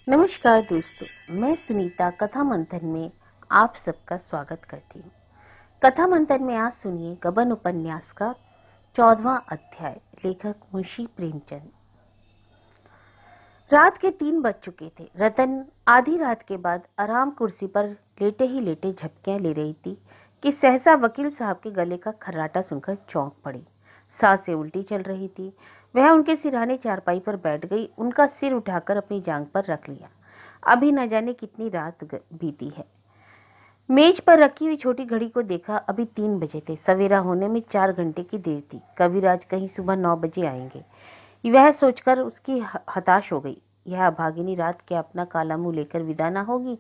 नमस्कार दोस्तों, मैं सुनीता कथा मंथन में आप सबका स्वागत करती हूँ। कथा मंथन में आज सुनिए गबन उपन्यास का 14वां अध्याय। लेखक मुंशी प्रेमचंद। रात के 3 बज चुके थे। रतन आधी रात के बाद आराम कुर्सी पर लेटे ही लेटे झपकियां ले रही थी कि सहसा वकील साहब के गले का खर्राटा सुनकर चौंक पड़ी। सांसें उल्टी चल रही थी। वह उनके सिरहाने चारपाई पर बैठ गई, उनका सिर उठाकर अपनी जांघ पर रख लिया। अभी न जाने कितनी रात बीती है। मेज पर रखी हुई छोटी घड़ी को देखा, अभी 3 बजे थे। सवेरा होने में 4 घंटे की देर थी। कविराज कहीं सुबह 9 बजे आएंगे, वह सोचकर उसकी हताश हो गई। यह अभागिनी रात क्या अपना काला मुंह लेकर विदा ना होगी।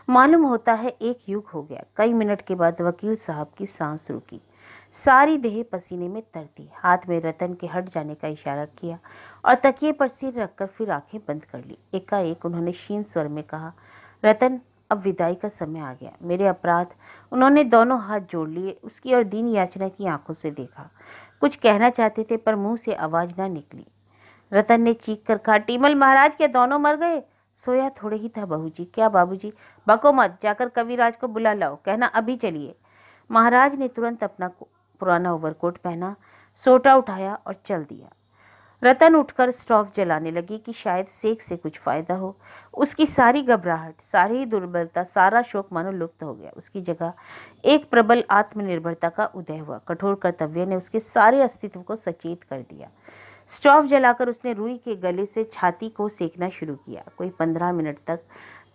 मालूम होता है 1 युग हो गया। कई मिनट के बाद वकील साहब की सांस रुकी। सारी देह पसीने में तर थी। हाथ में रतन के हट जाने का इशारा किया और तकिए पर सिर रखकर फिर आंखें बंद कर ली। एकाएक उन्होंने क्षीण स्वर में कहा, रतन, अब विदाई का समय आ गया। मेरे अपराध। उन्होंने दोनों हाथ जोड़ लिए, उसकी और दीन याचना की आंखों से देखा। कुछ कहना चाहते थे पर मुंह से आवाज ना निकली। रतन ने चीख कर कहा, टीमल महाराज क्या दोनों मर गए? सोया थोड़े ही था बहूजी। क्या बाबूजी? बको मत, जाकर कविराज को बुला लाओ, कहना अभी चलिए। महाराज ने तुरंत अपना पुराना ओवरकोट पहना, सोटा उठाया और चल दिया। रतन उठकर स्टोव जलाने लगी कि शायद सेक से कुछ फायदा हो। उसकी सारी घबराहट, सारी दुर्बलता, सारा शोक मानो लुप्त हो गया। उसकी जगह एक प्रबल आत्मनिर्भरता का उदय हुआ। कठोर कर्तव्य ने उसके सारे अस्तित्व को सचेत कर दिया। स्टोव जलाकर उसने रुई के गले से छाती को सेकना शुरू किया। कोई 15 मिनट तक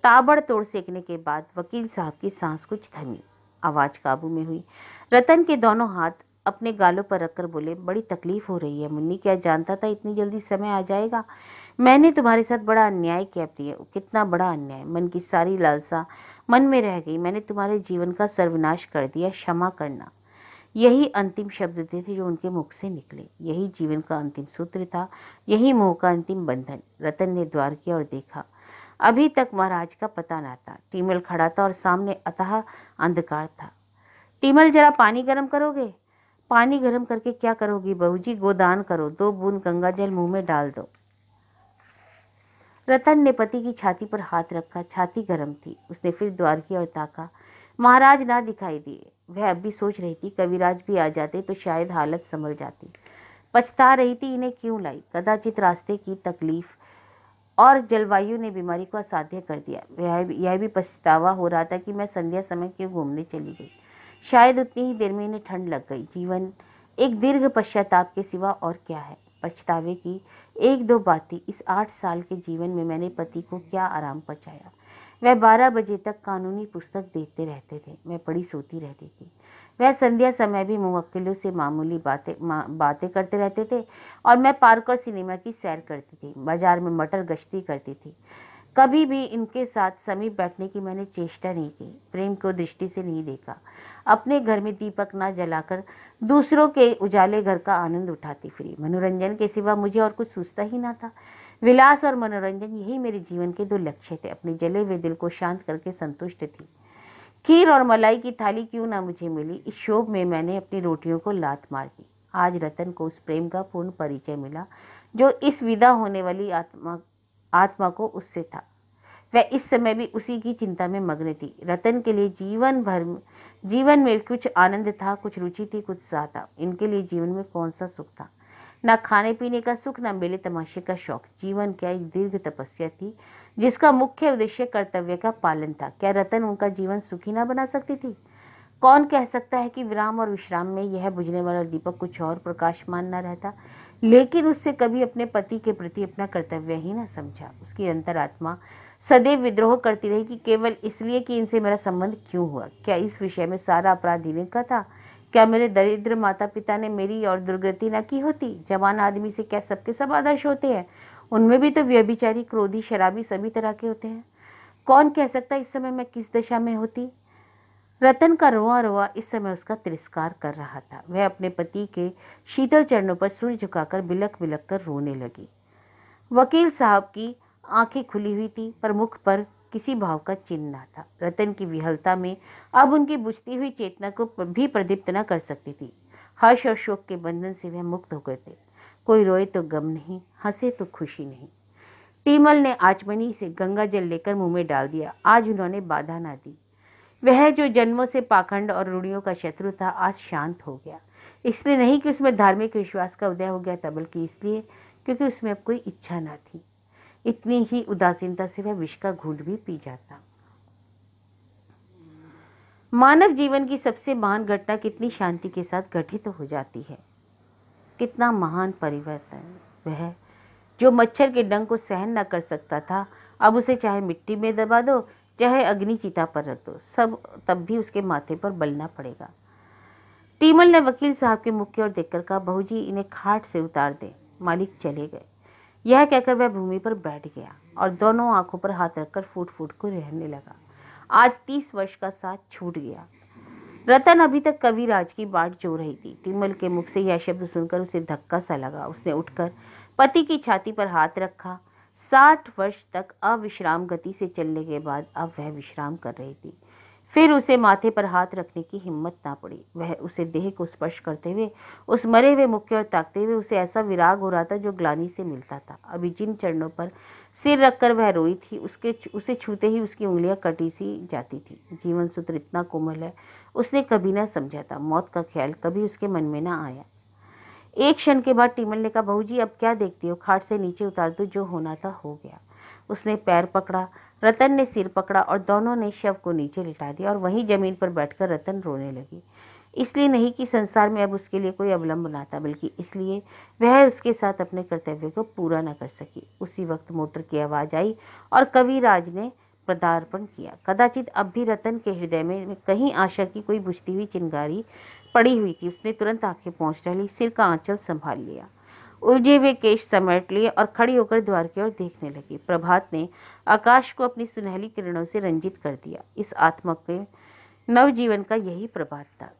ताबड़तोड़ सेकने के बाद वकील साहब की सांस कुछ थमी, आवाज काबू में हुई। रतन के दोनों हाथ अपने गालों पर रखकर बोले, बड़ी तकलीफ हो रही है मुन्नी। क्या जानता था इतनी जल्दी समय आ जाएगा? मैंने तुम्हारे साथ बड़ा अन्याय किया प्रिय, कितना बड़ा अन्याय। मन की सारी लालसा मन में रह गई। मैंने तुम्हारे जीवन का सर्वनाश कर दिया, क्षमा करना। यही अंतिम शब्द थे जो उनके मुख से निकले। यही जीवन का अंतिम सूत्र था, यही मोह का अंतिम बंधन। रतन ने द्वार किया और देखा। अभी तक महाराज का पता ना था। टीमल खड़ा था और सामने अतः अंधकार था। टीमल, जरा पानी गर्म करोगे? पानी गर्म करके क्या करोगी बहू जी? गोदान करो, 2 बूंद गंगा जल मुंह में डाल दो। रतन ने पति की छाती पर हाथ रखा। छाती गर्म थी। उसने फिर द्वार की ओर ताका। महाराज ना दिखाई दिए। वह अब भी सोच रही थी, कविराज भी आ जाते तो शायद हालत संभल जाती। पछता रही थी इन्हें क्यों लाई। कदाचित रास्ते की तकलीफ और जलवायु ने बीमारी को असाध्य कर दिया। यह भी पछतावा हो रहा था कि मैं संध्या समय क्यों घूमने चली गई। शायद उतनी ही देर में इन्हें ठंड लग गई। जीवन एक दीर्घ पश्चाताप के सिवा और क्या है। पछतावे की 1-2 बातें। इस 8 साल के जीवन में मैंने पति को क्या आराम पहुंचाया। वह 12 बजे तक कानूनी पुस्तक देखते रहते थे, मैं पड़ी सोती रहती थी। वह संध्या समय भी मुवक्किलों से मामूली बातें करते रहते थे और मैं पार्क और सिनेमा की सैर करती थी, बाजार में मटर गश्ती करती थी। कभी भी इनके साथ समीप बैठने की मैंने चेष्टा नहीं की। प्रेम को दृष्टि से नहीं देखा। अपने घर में दीपक ना जलाकर दूसरों के उजाले घर का आनंद उठाती फिरी। मनोरंजन के सिवा मुझे और कुछ सूझता ही ना था। विलास और मनोरंजन, यही मेरे जीवन के 2 लक्ष्य थे। अपने जले हुए दिल को शांत करके संतुष्ट थी। खीर और मलाई की थाली क्यों ना मुझे मिली, इस क्षोभ में मैंने अपनी रोटियों को लात मार दी। आज रतन को उस प्रेम का पूर्ण परिचय मिला जो इस विदा होने वाली आत्मा को उससे था। वह इस समय भी उसी की चिंता में मग्न थी। रतन के लिए जीवन में कुछ आनंद था, कुछ रुचि थी, कुछ उत्साह था। इनके लिए जीवन में कौन सा सुख था? ना खाने पीने का सुख, ना मेले तमाशे का शौक। जीवन क्या एक दीर्घ तपस्या थी जिसका मुख्य उद्देश्य कर्तव्य का पालन था। क्या रतन उनका जीवन सुखी ना बना सकती थी? कौन कह सकता है कि विराम और विश्राम में यह बुझने वाला दीपक कुछ और प्रकाशमान न रहता। लेकिन उससे कभी अपने पति के प्रति अपना कर्तव्य ही न समझा। उसकी अंतरात्मा सदैव विद्रोह करती रही कि केवल इसलिए कि इनसे मेरा संबंध क्यों हुआ। क्या इस विषय में सारा अपराध इन्हीं का था? क्या मेरे दरिद्र माता पिता ने मेरी और दुर्गति न की होती? जवान आदमी से क्या सबके सब आदर्श होते हैं? उनमें भी तो व्यभिचारी, क्रोधी, शराबी सभी तरह के होते हैं। कौन कह सकता इस समय मैं किस दशा में होती। रतन का रोआ रोआ इस समय उसका तिरस्कार कर रहा था। वह अपने पति के शीतल चरणों पर सिर झुकाकर बिलक बिलक कर रोने लगी। वकील साहब की आंखें खुली हुई थी पर मुख पर किसी भाव का चिन्ह न था। रतन की विहलता में अब उनकी बुझती हुई चेतना को भी प्रदीप्त न कर सकती थी। हर्ष और शोक के बंधन से वह मुक्त हो गए थे। कोई रोए तो गम नहीं, हंसे तो खुशी नहीं। टीमल ने आचमनी से गंगा जल लेकर मुंह में डाल दिया। आज उन्होंने बाधा ना दी। वह जो जन्मों से पाखंड और रूढ़ियों का शत्रु था, आज शांत हो गया। इसलिए नहीं कि उसमें धार्मिक विश्वास का उदय हो गया था, बल्कि इसलिए क्योंकि उसमें अब कोई इच्छा ना थी। इतनी ही उदासीनता से वह विष का घूंट भी पी जाता। मानव जीवन की सबसे महान घटना कितनी शांति के साथ घटित हो जाती है। कितना महान परिवर्तन। वह जो मच्छर के डंक को सहन न कर सकता था, अब उसे चाहे मिट्टी में दबा दो, चाहे अग्नि चिता पर रख दो, सब तब भी उसके माथे पर बलना पड़ेगा। टीमल ने वकील साहब के मुख की ओर देखकर कहा, बहू जी, इन्हें खाट से उतार दें। मालिक चले गए। यह कहकर वह भूमि पर बैठ गया और दोनों आंखों पर हाथ रखकर फूट फूट को रहने लगा। आज 30 वर्ष का साथ छूट गया। रतन अभी तक कविराज की बाट जो रही थी। टीमल के मुख से यह शब्द सुनकर उसे धक्का सा लगा। उसने उठकर पति की छाती पर हाथ रखा। 60 वर्ष तक अविश्राम गति से चलने के बाद अब वह विश्राम कर रही थी। फिर उसे माथे पर हाथ रखने की हिम्मत ना पड़ी। वह उसे देह को स्पर्श करते हुए, उस मरे हुए मुख की ओर ताकते हुए उसे ऐसा विराग हो रहा था जो ग्लानि से मिलता था। अभी जिन चरणों पर सिर रखकर वह रोई थी, उसे छूते ही उसकी उंगलियां कटी सी जाती थी। जीवन सूत्र इतना कोमल है, उसने कभी ना समझा था। मौत का ख्याल कभी उसके मन में ना आया। एक क्षण के बाद टीमल ने कहा, बहू जी, अब क्या देखती हो? खाट से नीचे उतार दो, जो होना था हो गया। उसने पैर पकड़ा, रतन ने सिर पकड़ा और दोनों ने शव को नीचे लिटा दिया। और वहीं जमीन पर बैठकर रतन रोने लगी। इसलिए नहीं कि संसार में अब उसके लिए कोई अवलंब ना था, बल्कि इसलिए वह उसके साथ अपने कर्तव्य को पूरा न कर सकी। उसी वक्त मोटर की आवाज आई और कविराज ने पदार्पण किया। कदाचित अब भी रतन के हृदय में कहीं आशा की कोई बुझती हुई चिंगारी पड़ी हुई थी। उसने तुरंत आंखें पहुंच डाली, सिर का आंचल संभाल लिया, उलझे हुए केश समेट लिए और खड़ी होकर द्वार की ओर देखने लगी। प्रभात ने आकाश को अपनी सुनहली किरणों से रंजित कर दिया। इस आत्मा के नवजीवन का यही प्रभात था।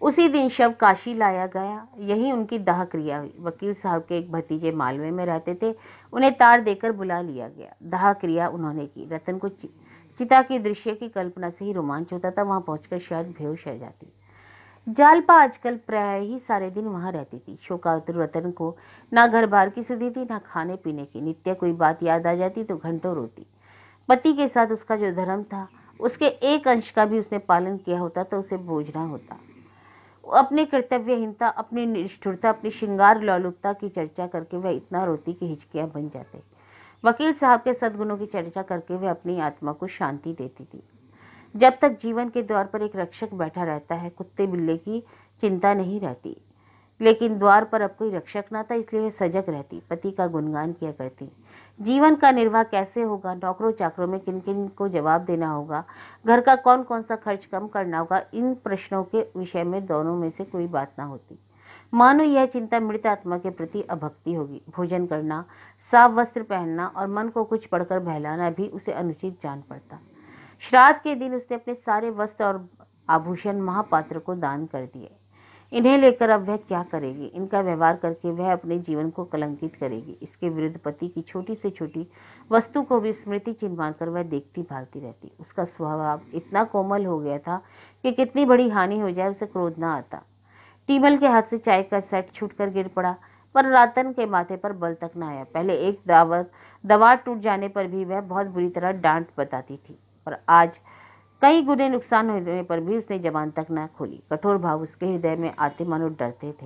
उसी दिन शव काशी लाया गया। यही उनकी दाह क्रिया हुई। वकील साहब के एक भतीजे मालवे में रहते थे। उन्हें तार देकर बुला लिया गया। दाह क्रिया उन्होंने की। रतन को चिता के दृश्य की कल्पना से ही रोमांच होता था। वहां पहुंचकर शायद बेहोश रह जाती। जालपा आजकल प्राय ही सारे दिन वहां रहती थी। शोकातुर रतन को ना घर बार की सुधी थी, ना खाने पीने की। नित्य कोई बात याद आ जाती तो घंटों रोती। पति के साथ उसका जो धर्म था, उसके एक अंश का भी उसने पालन किया होता तो उसे बोझ ना होता। अपनी कर्तव्यहीनता, अपनी निष्ठुरता, अपनी श्रृंगार लौलुपता की चर्चा करके वह इतना रोती कि हिचकियां बन जाते। वकील साहब के सद्गुणों की चर्चा करके वह अपनी आत्मा को शांति देती थी। जब तक जीवन के द्वार पर एक रक्षक बैठा रहता है, कुत्ते बिल्ले की चिंता नहीं रहती। लेकिन द्वार पर अब कोई रक्षक न था, इसलिए वह सजग रहती, पति का गुणगान किया करती। जीवन का निर्वाह कैसे होगा, नौकरों चाकरों में किन किन को जवाब देना होगा, घर का कौन कौन सा खर्च कम करना होगा, इन प्रश्नों के विषय में दोनों में से कोई बात ना होती। मानो यह चिंता मृत आत्मा के प्रति अभक्ति होगी। भोजन करना, साफ वस्त्र पहनना और मन को कुछ पढ़कर बहलाना भी उसे अनुचित जान पड़ता। श्राद्ध के दिन उसने अपने सारे वस्त्र और आभूषण महापात्र को दान कर दिए। इन्हें लेकर अब वह क्या करेगी? इनका व्यवहार करके वह अपने जीवन को कलंकित करेगी। इसके विरुद्ध पति की छोटी से छोटी वस्तु को भी स्मृति चिन्ह मानकर वह देखती भालती रहती। उसका स्वभाव इतना कोमल हो गया था कि कितनी बड़ी हानि हो जाए उसे क्रोध न आता। टीमल के हाथ से चाय का सेट छूटकर गिर पड़ा, पर रतन के माथे पर बल तक न आया। पहले एक दवा टूट जाने पर भी वह बहुत बुरी तरह डांट बताती थी, और आज कई गुने नुकसान होने पर भी उसने जबान तक न खोली। कठोर भाव उसके हृदय में आते मानो डरते थे।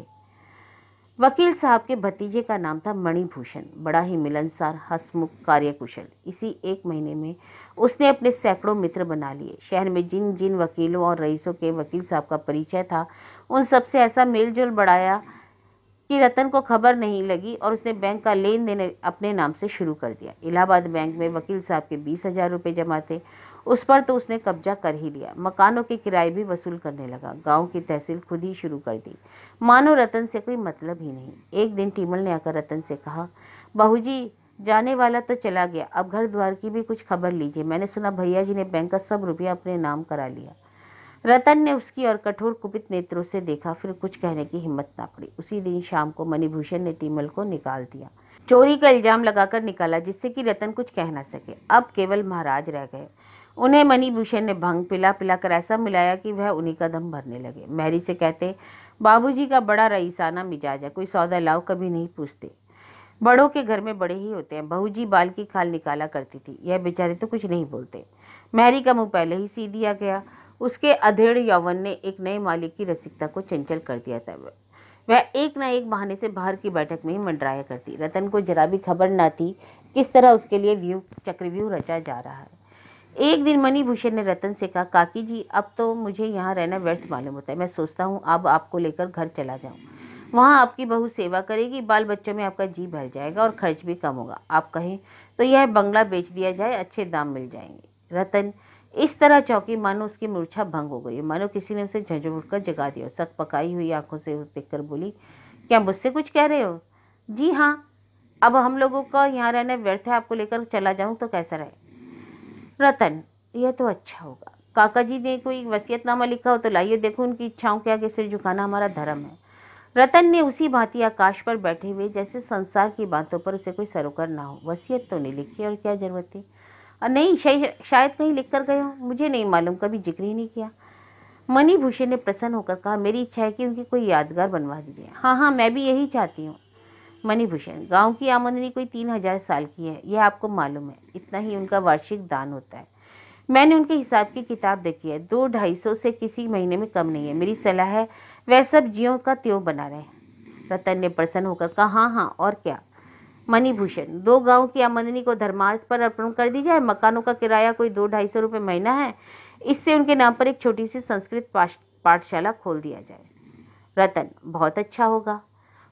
वकील साहब के भतीजे का नाम था मणिभूषण। बड़ा ही मिलनसार, हंसमुख, कार्यकुशल। इसी 1 महीने में उसने अपने सैकड़ों मित्र बना लिए। शहर में जिन जिन वकीलों और रईसों के वकील साहब का परिचय था, उन सबसे ऐसा मेलजोल बढ़ाया कि रतन को खबर नहीं लगी और उसने बैंक का लेन देन अपने नाम से शुरू कर दिया। इलाहाबाद बैंक में वकील साहब के 20,000 रुपये जमा थे, उस पर तो उसने कब्जा कर ही लिया। मकानों के किराए भी वसूल करने लगा। गांव की तहसील खुद ही शुरू कर दी, मानो रतन से कोई मतलब ही नहीं। एक दिन टीमल ने आकर रतन से कहा, बहू जी, जाने वाला तो चला गया, अब घर द्वार की भी कुछ खबर लीजिए। मैंने सुना भैया जी ने बैंक का सब रुपया अपने नाम करा लिया। रतन ने उसकी और कठोर कुपित नेत्रों से देखा, फिर कुछ कहने की हिम्मत ना पड़ी। उसी दिन शाम को मणिभूषण ने टीमल को निकाल दिया। चोरी का इल्जाम लगाकर निकाला, जिससे कि रतन कुछ कह ना सके। अब केवल महाराज रह गए। उन्हें मणिभूषण ने भंग पिला पिलाकर ऐसा मिलाया कि वह उन्हीं का दम भरने लगे। मैरी से कहते, बाबूजी का बड़ा रईसाना मिजाज है, कोई सौदा लाओ कभी नहीं पूछते। बड़ों के घर में बड़े ही होते हैं। बहू जी बाल की खाल निकाला करती थी। यह बेचारे तो कुछ नहीं बोलते। मैरी का मुंह पहले ही सी दिया गया। उसके अधेड़ यौवन ने एक नए मालिक की रसिकता को चंचल कर दिया था। वह एक न एक बहाने से बाहर की बैठक में ही मंडराया करती। रतन को जरा भी खबर न थी किस तरह उसके लिए चक्रव्यूह रचा जा रहा है। एक दिन मणिभूषण ने रतन से कहा, काकी जी अब तो मुझे यहाँ रहना व्यर्थ मालूम होता है। मैं सोचता हूँ अब आपको लेकर घर चला जाऊँ। वहाँ आपकी बहू सेवा करेगी, बाल बच्चों में आपका जी भर जाएगा और खर्च भी कम होगा। आप कहें तो यह बंगला बेच दिया जाए, अच्छे दाम मिल जाएंगे। रतन इस तरह चौंकी मानो उसकी मूर्छा भंग हो गई, मानो किसी ने उसे झंझोड़कर जगा दिया। सक पकाई हुई आंखों से उसे देखकर बोली, क्या मुझसे कुछ कह रहे हो? जी हाँ, अब हम लोगों का यहाँ रहना व्यर्थ है, आपको लेकर चला जाऊँ तो कैसा रहे? रतन, यह तो अच्छा होगा। काका जी ने कोई वसीयतनामा लिखा हो तो लाइए देखूं, उनकी इच्छाओं के आगे सिर झुकाना हमारा धर्म है। रतन ने उसी भांति आकाश पर बैठे हुए जैसे संसार की बातों पर उसे कोई सरोकार ना हो। वसीयत तो नहीं लिखी और क्या जरूरत थी? नहीं, शायद कहीं लिख कर गए हो, मुझे नहीं मालूम, कभी जिक्र ही नहीं किया। मणिभूषण ने प्रसन्न होकर कहा, मेरी इच्छा है कि उनकी कोई यादगार बनवा दीजिए। हाँ हाँ, मैं भी यही चाहती हूँ। मणिभूषण, गांव की आमदनी कोई 3,000 साल की है, यह आपको मालूम है। इतना ही उनका वार्षिक दान होता है। मैंने उनके हिसाब की किताब देखी है, 200-250 से किसी महीने में कम नहीं है। मेरी सलाह है वह सब ज्यों का त्यों बना रहे। रतन ने प्रसन्न होकर कहा, हाँ हाँ, और क्या? मणिभूषण, 2 गांव की आमदनी को धर्मार्थ पर अर्पण कर दी जाए। मकानों का किराया कोई 200-250 रुपये महीना है। इससे उनके नाम पर एक छोटी सी संस्कृत पाठशाला खोल दिया जाए। रतन, बहुत अच्छा होगा।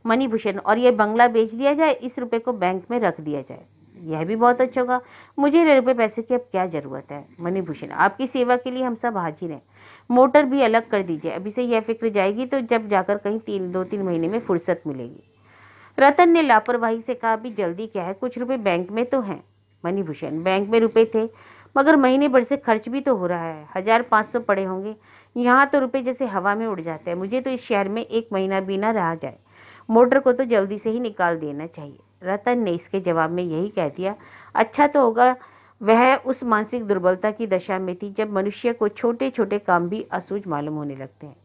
मणिभूषण, और ये बंगला बेच दिया जाए, इस रुपए को बैंक में रख दिया जाए। यह भी बहुत अच्छा होगा। मुझे रुपए पैसे की अब क्या जरूरत है? मणिभूषण, आपकी सेवा के लिए हम सब हाजिर हैं। मोटर भी अलग कर दीजिए, अभी से यह फिक्र जाएगी तो जब जाकर कहीं 2-3 महीने में फुर्सत मिलेगी। रतन ने लापरवाही से कहा, अभी जल्दी क्या है, कुछ रुपए बैंक में तो हैं। मणिभूषण, बैंक में रुपए थे मगर महीने भर से खर्च भी तो हो रहा है। 1,500 पड़े होंगे। यहाँ तो रुपए जैसे हवा में उड़ जाते हैं। मुझे तो इस शहर में 1 महीना भी ना रहा जाए। मोटर को तो जल्दी से ही निकाल देना चाहिए। रतन ने इसके जवाब में यही कह दिया, अच्छा तो होगा। वह उस मानसिक दुर्बलता की दशा में थी जब मनुष्य को छोटे छोटे काम भी असूझ मालूम होने लगते हैं।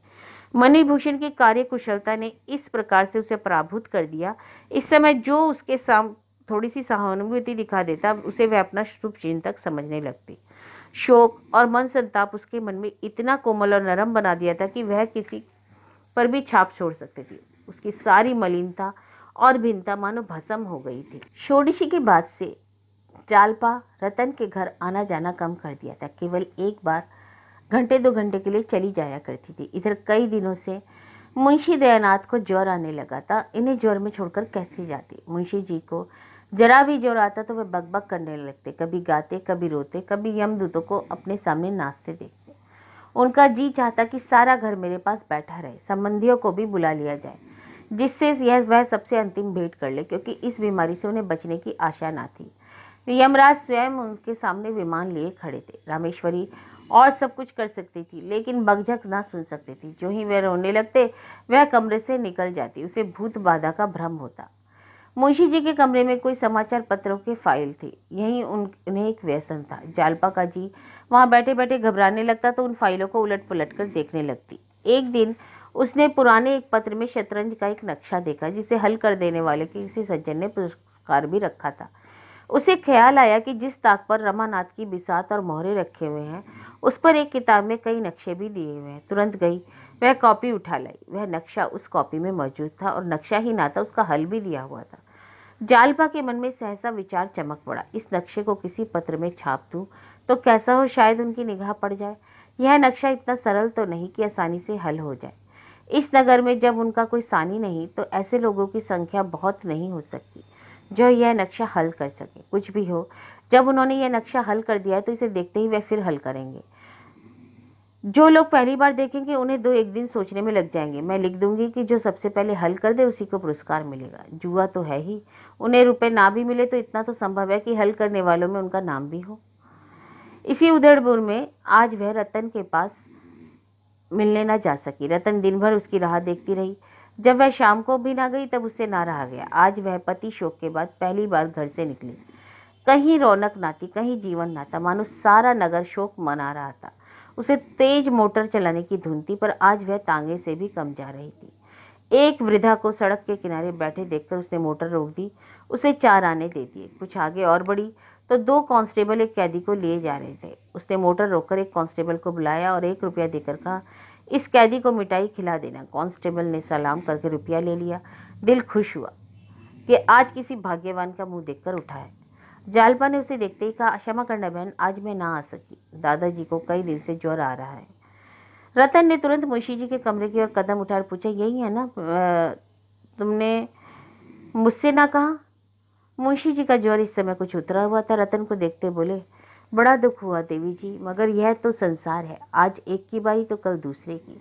मणिभूषण की कार्यकुशलता ने इस प्रकार से उसे पराभूत कर दिया। इस समय जो उसके साम थोड़ी सी सहानुभूति दिखा देता, उसे वह अपना शुभ चिंतक समझने लगती। शोक और मन संताप उसके मन में इतना कोमल और नरम बना दिया था कि वह किसी पर भी छाप छोड़ सकती थी। उसकी सारी मलिनता और भिन्नता मानो भस्म हो गई थी। षोडशी के बाद से जालपा रतन के घर आना जाना कम कर दिया था। केवल एक बार घंटे 2 घंटे के लिए चली जाया करती थी। इधर कई दिनों से मुंशी दयानाथ को ज्वर आने लगा था। इन्हें ज्वर में छोड़कर कैसे जाती? मुंशी जी को जरा भी ज्वर आता तो वे बकबक करने लगते, कभी गाते, कभी रोते, कभी यमदूतों को अपने सामने नाचते देखते। उनका जी चाहता कि सारा घर मेरे पास बैठा रहे, संबंधियों को भी बुला लिया जाए, जिससे यह वह सबसे अंतिम भेंट कर ले, क्योंकि इस बीमारी से उन्हें बचने की आशा ना थी। यमराज स्वयं उनके सामने विमान लिए खड़े थे। रामेश्वरी और सब कुछ कर सकती थी, लेकिन बकझक ना सुन सकती थी। जो ही वह रोने लगते, वह कमरे से निकल जाती। उसे भूत बाधा का भ्रम होता। मुंशी जी के कमरे में कोई समाचार पत्रों की फाइल थी। यही उन्हें एक व्यसन था। जालपा का जी वहां बैठे बैठे घबराने लगता तो उन फाइलों को उलट पलट कर देखने लगती। एक दिन उसने पुराने एक पत्र में शतरंज का एक नक्शा देखा, जिसे हल कर देने वाले किसी सज्जन ने पुरस्कार भी रखा था। उसे ख्याल आया कि जिस ताक पर रमानाथ की बिसात और मोहरे रखे हुए हैं, उस पर एक किताब में कई नक्शे भी दिए हुए हैं। तुरंत गई, वह कॉपी उठा लाई। वह नक्शा उस कॉपी में मौजूद था, और नक्शा ही ना था, उसका हल भी दिया हुआ था। जालपा के मन में सहसा विचार चमक पड़ा, इस नक्शे को किसी पत्र में छाप दूं तो कैसा हो, शायद उनकी निगाह पड़ जाए। यह नक्शा इतना सरल तो नहीं कि आसानी से हल हो जाए। इस नगर में जब उनका कोई सानी नहीं, तो ऐसे लोगों की संख्या बहुत नहीं हो सकती जो यह नक्शा हल कर सके। कुछ भी हो, जब उन्होंने यह नक्शा हल कर दिया है तो इसे देखते ही वह फिर हल करेंगे। जो लोग पहली बार देखेंगे उन्हें 2-1 दिन सोचने में लग जाएंगे। मैं लिख दूंगी कि जो सबसे पहले हल कर दे उसी को पुरस्कार मिलेगा। जुआ तो है ही, उन्हें रुपए ना भी मिले तो इतना तो संभव है कि हल करने वालों में उनका नाम भी हो। इसी उधेड़बुन में आज वह रतन के पास मिलने न जा सकी। रतन दिन भर उसकी राह देखती रही। जब वह शाम को भी ना गई तब उससे ना रहा गया। आज वह पति शोक के बाद पहली बार घर से निकली। कहीं रौनक ना थी, कहीं जीवन ना था, मानो सारा नगर शोक मना रहा था। उसे तेज मोटर चलाने की धुन थी, पर आज वह तांगे से भी कम जा रही थी। एक वृद्धा को सड़क के किनारे बैठे देखकर उसने मोटर रोक दी, उसे 4 आने दे दिए। कुछ आगे और बढ़ी तो 2 कांस्टेबल एक कैदी को लिए जा रहे थे। उसने मोटर रोककर एक कांस्टेबल को बुलाया और 1 रुपया देकर कहा, इस कैदी को मिठाई खिला देना। कांस्टेबल ने सलाम करके रुपया ले लिया। दिल खुश हुआ कि आज किसी भाग्यवान का मुंह देखकर उठा है। जालपा ने उसे देखते ही कहा, क्षमा करना बहन, आज मैं ना आ सकी, दादाजी को कई दिन से ज्वर आ रहा है। रतन ने तुरंत मुंशी जी के कमरे की ओर कदम उठाकर पूछा, यही है ना, तुमने मुझसे ना कहा? मुंशी जी का ज्वर इस समय कुछ उतरा हुआ था। रतन को देखते बोले, बड़ा दुख हुआ देवी जी, मगर यह तो संसार है, आज एक की बारी तो कल दूसरे की,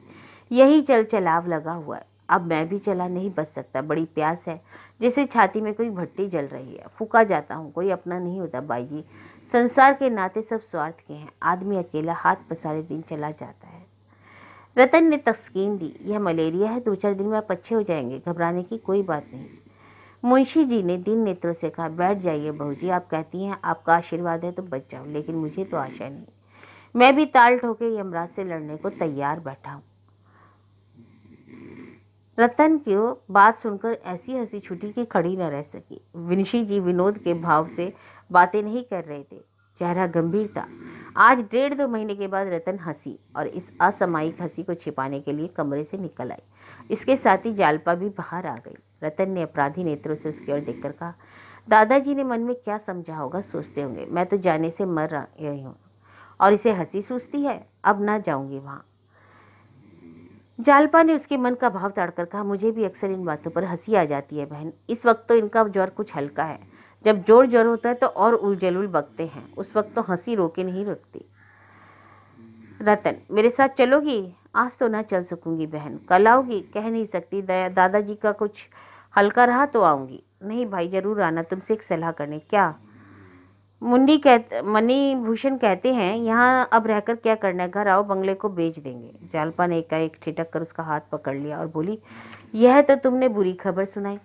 यही चल चलाव लगा हुआ है। अब मैं भी चला नहीं बच सकता, बड़ी प्यास है, जैसे छाती में कोई भट्टी जल रही है, फूका जाता हूँ, कोई अपना नहीं होता बाई जी, संसार के नाते सब स्वार्थ के हैं, आदमी अकेला हाथ पसारे दिन चला जाता है। रतन ने तस्कीन दी, यह मलेरिया है, 2-4 दिन में आप अच्छे हो जाएंगे, घबराने की कोई बात नहीं। मुंशी जी ने दीन नेत्रों से कहा, बैठ जाइए बहू जी, आप कहती हैं आपका आशीर्वाद है तो बच जाओ, लेकिन मुझे तो आशा नहीं, मैं भी ताल ठोके यमराज से लड़ने को तैयार बैठा हूँ। रतन की बात सुनकर ऐसी हंसी छुटी कि खड़ी न रह सकी। मुंशी जी विनोद के भाव से बातें नहीं कर रहे थे, चेहरा गंभीर था। आज 1.5-2 महीने के बाद रतन हंसी और इस असामयिक हंसी को छिपाने के लिए कमरे से निकल आई। इसके साथ ही जालपा भी बाहर आ गई। रतन ने अपराधी नेत्रों से उसकी ओर देखकर कहा, दादाजी ने मन में क्या समझा होगा, सोचते होंगे मैं तो जाने से मर रही हूँ और इसे हंसी सूझती है, अब ना जाऊंगी वहां। जालपा ने उसके मन का भाव ताड़कर कहा, मुझे भी अक्सर इन बातों पर हंसी आ जाती है बहन, इस वक्त तो इनका ज्वर कुछ हल्का है, जब जोर जोर होता है तो और उलझुल बकते हैं, उस वक्त तो हंसी रोके नहीं रखती। रतन, मेरे साथ चलोगी? आज तो ना चल सकूंगी बहन, कल आओगी? कह नहीं सकती, दादाजी का कुछ हल्का रहा तो आऊंगी। नहीं भाई, जरूर आना, तुमसे एक सलाह करने। क्या? मणि भूषण कहते हैं यहाँ अब रहकर क्या करना है, घर आओ, बंगले को बेच देंगे। जालपा ने एकाएक ठिठक कर उसका हाथ पकड़ लिया और बोली, यह तो तुमने बुरी खबर सुनाई,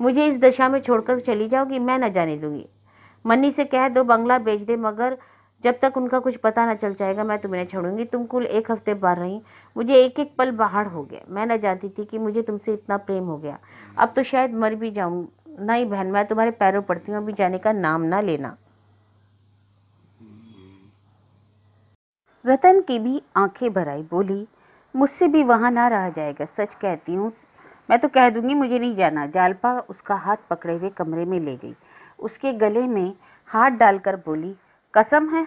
मुझे इस दशा में छोड़कर चली जाओगी? मैं न जाने दूंगी। मन्नी से कह दो बंगला बेच दे, मगर जब तक उनका कुछ पता न चल जाएगा मैं तुम्हें नहीं छोड़ूंगी। तुम कुल 1 हफ्ते बाहर रही, मुझे एक एक पल बाहर हो गया। मैं न जानती थी कि मुझे तुमसे इतना प्रेम हो गया, अब तो शायद मर भी जाऊं। नहीं बहन, मैं तुम्हारे पैरों पड़ती हूँ, अभी जाने का नाम ना लेना। रतन की भी आंखें भर आई, बोली, मुझसे भी वहां ना रहा जाएगा, सच कहती हूँ, मैं तो कह दूंगी मुझे नहीं जाना। जालपा उसका हाथ पकड़े हुए कमरे में ले गई, उसके गले में हाथ डालकर बोली, कसम है?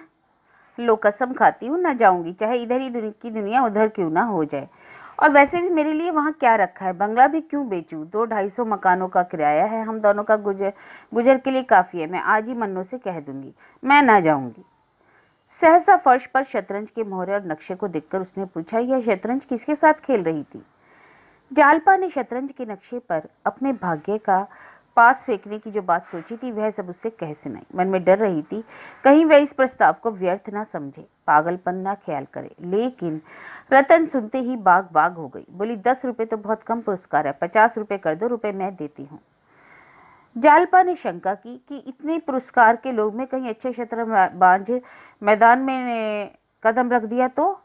लो, कसम खाती हूँ, ना जाऊंगी, चाहे इधर ही की दुनिया उधर क्यों ना हो जाए। और वैसे भी मेरे लिए वहाँ क्या रखा है, बंगला भी क्यों बेचूं? 200-250 मकानों का किराया है, हम दोनों का गुजर के लिए काफ़ी है। मैं आज ही मन्नू से कह दूंगी, मैं ना जाऊंगी। सहसा फर्श पर शतरंज के मोहरे और नक्शे को देखकर उसने पूछा, यह शतरंज किसके साथ खेल रही थी? जालपा ने शतरंज के नक्शे पर अपने भाग्य का पास फेंकने की जो बात सोची थी वह सब उससे कह सुनाई। मन में डर रही थी कहीं वह इस प्रस्ताव को व्यर्थ ना समझे, पागलपन ना ख्याल करे। लेकिन रतन सुनते ही बाग बाग हो गई, बोली, 10 रुपये तो बहुत कम पुरस्कार है, 50 रुपये कर दो, रुपये मैं देती हूँ। जालपा ने शंका की कि इतने पुरस्कार के लोग में कहीं अच्छे शतरंज मैदान में कदम रख दिया तो?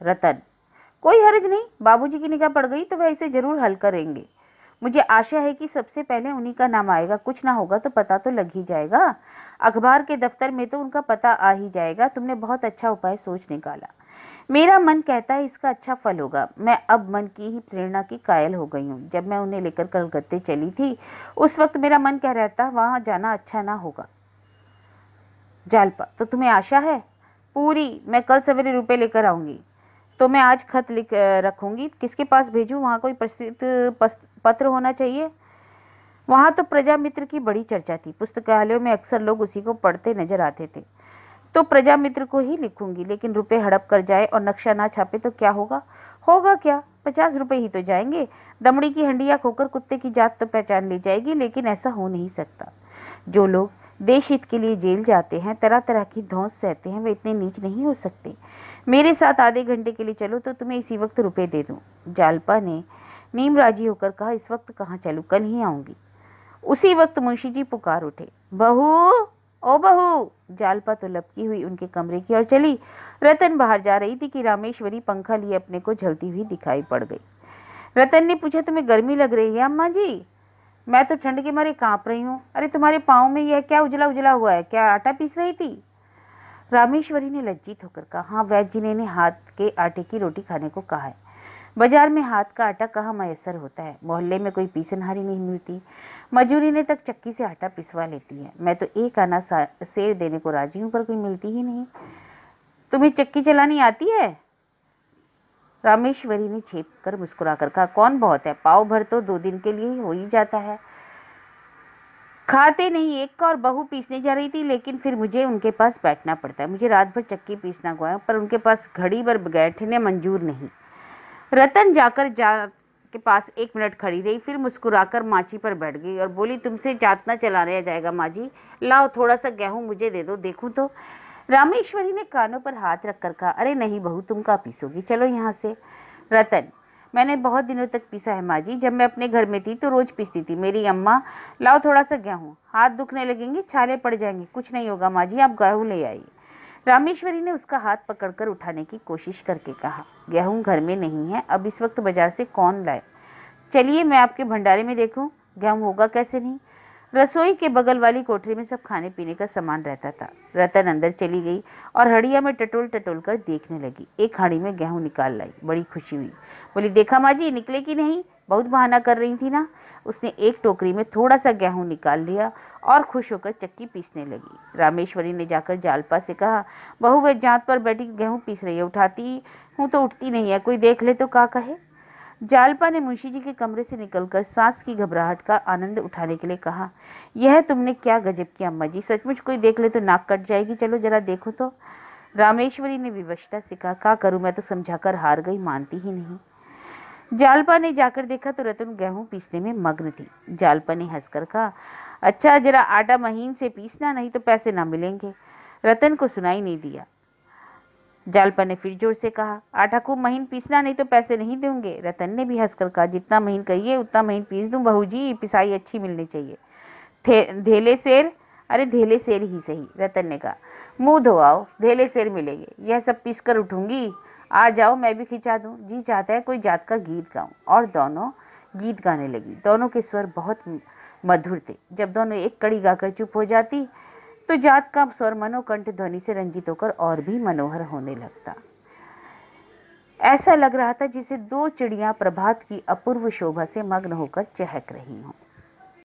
रतन, कोई हर्ज नहीं, बाबूजी की निगाह पड़ गई तो वह इसे जरूर हल करेंगे। मुझे आशा है कि सबसे पहले उन्हीं का नाम आएगा, कुछ ना होगा तो पता तो लग ही जाएगा, अखबार के दफ्तर में तो उनका पता आ ही जाएगा। तुमने बहुत अच्छा उपाय सोच निकाला, मेरा मन कहता है इसका अच्छा फल होगा। मैं अब मन की ही प्रेरणा की कायल हो गई हूँ। जब मैं उन्हें लेकर कलकत्ते चली थी उस वक्त मेरा मन कह रहा था वहां जाना अच्छा ना होगा। जालपा, तो तुम्हें आशा है? पूरी, मैं कल सवेरे रुपए लेकर आऊंगी। तो मैं आज खत लिख रखूंगी, किसके पास भेजूं? वहाँ कोई प्रसिद्ध पत्र होना चाहिए। वहाँ तो प्रजा मित्र की बड़ी चर्चा थी, पुस्तकालयों में अक्सर लोग उसी को पढ़ते नजर आते थे। तो प्रजा मित्र को ही लिखूंगी, लेकिन रुपए हड़प कर जाए और नक्शा ना छापे तो क्या होगा? होगा क्या, 50 रुपए ही तो जाएंगे। दमड़ी की हंडिया खोकर कुत्ते की जात तो पहचान ली जाएगी, लेकिन ऐसा हो नहीं सकता। जो लोग देश हित के लिए जेल जाते हैं, तरह तरह की धौंस सहते हैं, वे इतने नीच नहीं हो सकते। मेरे साथ आधे घंटे के लिए चलो तो तुम्हें इसी वक्त रुपए दे दूं। जालपा ने नीम राजी होकर कहा, इस वक्त कहाँ चलूं, कल ही आऊंगी। उसी वक्त मुंशी जी पुकार उठे, बहू, ओ बहू। जालपा तो लपकी हुई उनके कमरे की ओर चली। रतन बाहर जा रही थी कि रामेश्वरी पंखा लिए अपने को झलती हुई दिखाई पड़ गई। रतन ने पूछा, तुम्हें गर्मी लग रही है अम्मा जी? मैं तो ठंड के मारे कांप रही हूँ। अरे तुम्हारे पाँव में यह क्या उजला उजला हुआ है? क्या आटा पीस रही थी? रामेश्वरी ने लज्जित होकर कहा, हाँ, वैद्य जी ने हाथ के आटे की रोटी खाने को कहा है। बाजार में हाथ का आटा कहाँ मयसर होता है। मोहल्ले में कोई पीसनहारी नहीं मिलती। मजूरी ने तक चक्की से आटा पिसवा लेती है। मैं तो एक आना सेर देने को राजी हूँ, पर कोई मिलती ही नहीं। तुम्हें चक्की चलानी आती है? रामेश्वरी ने छेप कर मुस्कुराकर कहा, कौन बहुत है, पाव भर तो 2 दिन के लिए हो ही जाता है। खाते नहीं। एक और बहू पीसने जा रही थी, लेकिन फिर मुझे उनके पास बैठना पड़ता है। मुझे रात भर चक्की पीसना हुआ, पर उनके पास घड़ी भर बैठने मंजूर नहीं। रतन जाकर के पास 1 मिनट खड़ी रही, फिर मुस्कुराकर माची पर बैठ गई और बोली, तुमसे जातना चलाया जाएगा माँ जी। लाओ थोड़ा सा गेहूं मुझे दे दो, देखूं तो। रामेश्वरी ने कानों पर हाथ रखकर कहा, अरे नहीं बहू, तुम कहाँ पीसोगी, चलो यहाँ से। रतन, मैंने बहुत दिनों तक पीसा है माँ जी। जब मैं अपने घर में थी तो रोज पीसती थी मेरी अम्मा। लाओ थोड़ा सा गेहूं, हाथ दुखने लगेंगे, छाले पड़ जाएंगे। कुछ नहीं होगा माँ जी, आप गेहूं ले आइए। रामेश्वरी ने उसका हाथ पकड़कर उठाने की कोशिश करके कहा, गेहूं घर में नहीं है, अब इस वक्त बाजार से कौन लाए। चलिए मैं आपके भंडारे में देखूं, गेहूं होगा कैसे नहीं। रसोई के बगल वाली कोठरी में सब खाने पीने का सामान रहता था। रतन अंदर चली गई और हड़िया में टटोल टटोल कर देखने लगी। एक हाड़ी में गेहूं निकाल लाई। बड़ी खुशी हुई। बोली, देखा माँ जी, निकले कि नहीं? बहुत बहाना कर रही थी ना। उसने एक टोकरी में थोड़ा सा गेहूं निकाल लिया और खुश होकर चक्की पीसने लगी। रामेश्वरी ने जाकर जालपा से कहा, बहू वह जांत पर बैठी गेहूं पीस रही है, उठाती हूँ तो उठती नहीं है, कोई देख ले तो क्या कहे। जालपा ने मुंशी जी के कमरे से निकलकर सांस की घबराहट का आनंद उठाने के लिए कहा, यह तुमने क्या गजब किया अम्मा जी, सचमुच कोई देख ले तो नाक कट जाएगी, चलो जरा देखो तो। रामेश्वरी ने विवशता से कहा, क्या करूं, मैं तो समझाकर हार गई, मानती ही नहीं। जालपा ने जाकर देखा तो रतन गेहूं पीसने में मग्न थी। जालपा ने हंसकर कहा, अच्छा जरा आटा महीन से पीसना, नहीं तो पैसे ना मिलेंगे। रतन को सुनाई नहीं दिया। जालपा ने फिर जोर से कहा, आटा खूब महीन पीसना, नहीं तो पैसे नहीं दूंगे। रतन ने भी हंसकर कहा, जितना महीन कहिए उतना महीन पीस दूं बहू जी, पिसाई अच्छी मिलनी चाहिए। धेले सेर? अरे धेले सेर ही सही, रतन ने कहा। मुंह धो आओ, धेले सेर मिलेंगे। यह सब पीस कर उठूंगी, आ जाओ मैं भी खिंचा दूं। जी चाहता है कोई जात का गीत गाऊं। और दोनों गीत गाने लगी। दोनों के स्वर बहुत मधुर थे। जब दोनों एक कड़ी गाकर चुप हो जाती तो जात का स्वर मनोकंठ ध्वनि से रंजित होकर और भी मनोहर होने लगता। ऐसा लग रहा था जैसे 2 चिड़ियां प्रभात की अपूर्व शोभा से मग्न होकर चहक रही हों।